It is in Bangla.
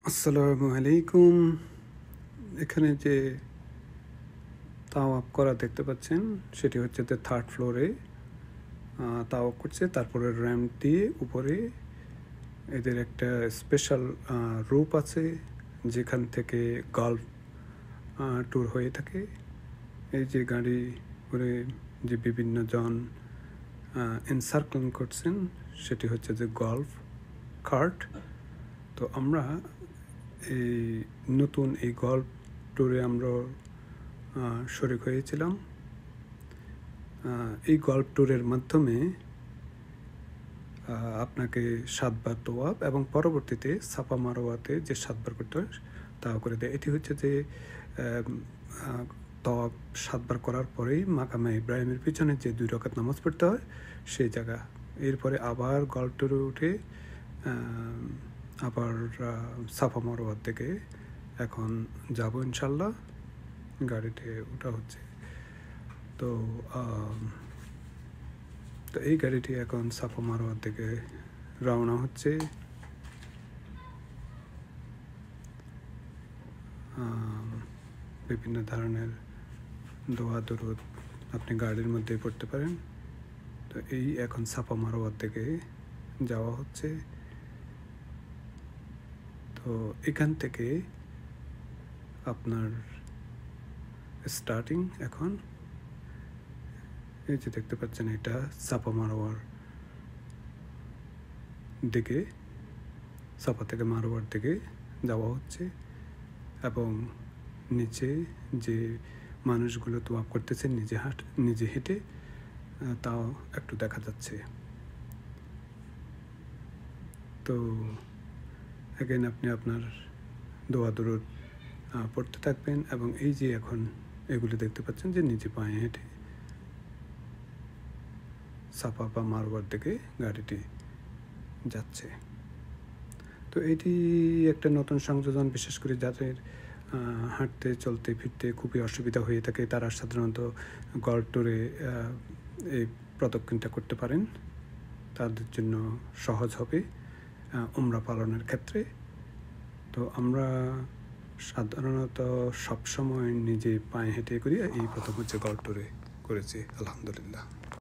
আসসালামু আলাইকুম। এখানে যে তাওয়াফ করা দেখতে পাচ্ছেন সেটি হচ্ছে যে 3rd ফ্লোরে তাওয়াফ করছে। তারপরে র্যাম্প দিয়ে উপরে এদের একটা স্পেশাল রূপ আছে যেখান থেকে গল্ফ ট্যুর হয়ে থাকে। এই যে গাড়ি করে যে বিভিন্ন জন এনসার্কেল করছেন সেটি হচ্ছে যে গল্ফ কার্ট। তো আমরা এই নতুন এই গল্ফ ট্যুরে আমরা শরিক হয়েছিলাম। এই গল্ফ ট্যুরের মাধ্যমে আপনাকে 7 বার তোয়াব এবং পরবর্তীতে সাফা মারোয়াতে যে 7 বার করতে হয় তাও করে দেয়। এটি হচ্ছে যে তোয়াব 7 বার করার পরেই মাকামে ইব্রাহিমের পিছনে যে 2 রাকাত নামাজ পড়তে হয় সেই জায়গা। এরপরে আবার গল্ফ ট্যুরে উঠে আবার সাফা মারোয়ার থেকে এখন যাব ইনশাল্লাহ। গাড়িতে ওঠা হচ্ছে। তো এই গাড়িটি এখন সাফা মারোয়ার থেকে রওনা হচ্ছে। বিভিন্ন ধরনের দোয়া দরুদ আপনি গাড়ির মধ্যে পড়তে পারেন। তো এই এখন সাফা মারোয়ার থেকে যাওয়া হচ্ছে। তো এখান থেকে আপনার স্টার্টিং এখন এই যে দেখতে পাচ্ছেন এটা সাফা মারোয়ার দিকে, সাফা থেকে মারোয়ার দিকে যাওয়া হচ্ছে এবং নিচে যে মানুষগুলো তোয়াব করতেছে নিজে হেঁটে তাও একটু দেখা যাচ্ছে। তো এগেন আপনি আপনার দোয়া দরুদ পড়তে থাকবেন এবং এই যে এখন এগুলো দেখতে পাচ্ছেন যে নিজে পায়ে হেঁটে সাফা বা মারোয়ার দিকে গাড়িটি যাচ্ছে। তো এটি একটা নতুন সংযোজন, বিশেষ করে যাদের হাঁটতে চলতে ফিরতে খুবই অসুবিধা হয়ে থাকে তারা সাধারণত গল্ফ ট্যুরে এই প্রদক্ষিণটা করতে পারেন। তাদের জন্য সহজ হবে উমরা পালনের ক্ষেত্রে। তো আমরা সাধারণত সবসময় নিজে পায়ে হেঁটে করি, এই প্রথম হচ্ছে গল্ফ ট্যুরে করেছি আলহামদুলিল্লাহ।